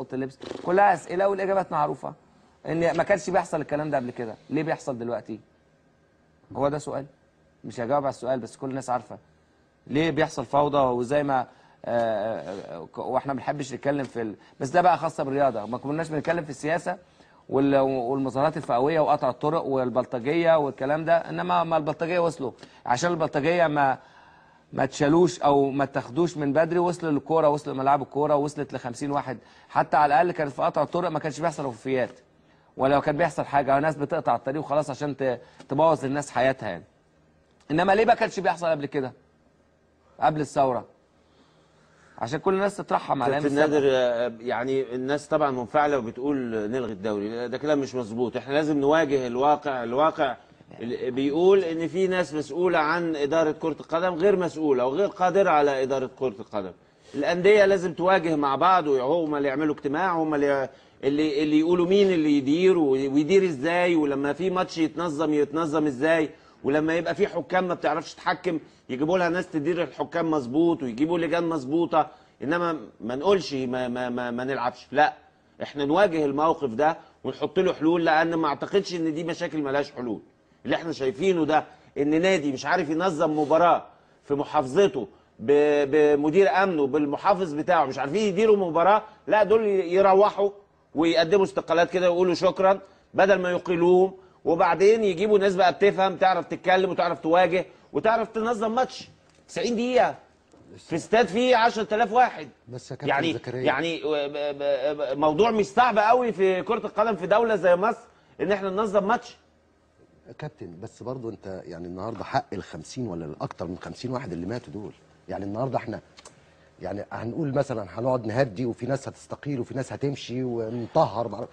اوضه اللبس، كلها اسئله والاجابات معروفه. ان ما كانش بيحصل الكلام ده قبل كده، ليه بيحصل دلوقتي؟ هو ده سؤال. مش هجاوب على السؤال، بس كل الناس عارفه ليه بيحصل فوضى، وزي ما واحنا ما بنحبش نتكلم بس ده بقى خاصه بالرياضه، ما كناش بنتكلم في السياسه والمظاهرات الفئويه وقطع الطرق والبلطجيه والكلام ده، انما ما البلطجيه وصلوا عشان البلطجيه ما تشالوش او ما تاخدوش من بدري، وصلوا للكوره، وصلوا لملاعب الكوره، وصلت ل 50 واحد، حتى على الاقل كانت في قطع الطرق ما كانش بيحصل وفيات، ولو كان بيحصل حاجه ناس بتقطع الطريق وخلاص عشان تبوظ للناس حياتها يعني. انما ليه ما كانش بيحصل قبل كده؟ قبل الثوره عشان كل الناس تترحم على كابتن نادر، يعني الناس طبعا منفعله وبتقول نلغي الدوري، ده كلام مش مظبوط. احنا لازم نواجه الواقع بيقول ان في ناس مسؤوله عن اداره كره القدم غير مسؤوله وغير قادره على اداره كره القدم. الانديه لازم تواجه مع بعض، وهم اللي يعملوا اجتماع، هم اللي يقولوا مين اللي يدير ويدير ازاي، ولما في ماتش يتنظم ازاي، ولما يبقى في حكام ما بتعرفش تحكم يجيبوا لها ناس تدير الحكام مظبوط، ويجيبوا لجان مظبوطه. انما ما نقولش ما نلعبش، لا، احنا نواجه الموقف ده ونحط له حلول، لان ما اعتقدش ان دي مشاكل ملهاش حلول. اللي احنا شايفينه ده ان نادي مش عارف ينظم مباراه في محافظته بمدير امنه بالمحافظ بتاعه، مش عارفين يديروا مباراه، لا دول يروحوا ويقدموا استقالات كده ويقولوا شكرا بدل ما يقيلوهم، وبعدين يجيبوا ناس بقى بتفهم، تعرف تتكلم وتعرف تواجه وتعرف تنظم ماتش 90 دقيقه في استاد فيه 10,000 واحد. بس يا كابتن يعني زكريا، يعني موضوع مش صعب قوي في كره القدم في دوله زي مصر ان احنا ننظم ماتش. كابتن بس برضو انت يعني النهارده حق ال50 ولا الاكتر من 50 واحد اللي ماتوا دول، يعني النهارده احنا يعني هنقول مثلا هنقعد نهدي وفي ناس هتستقيل وفي ناس هتمشي ونطهر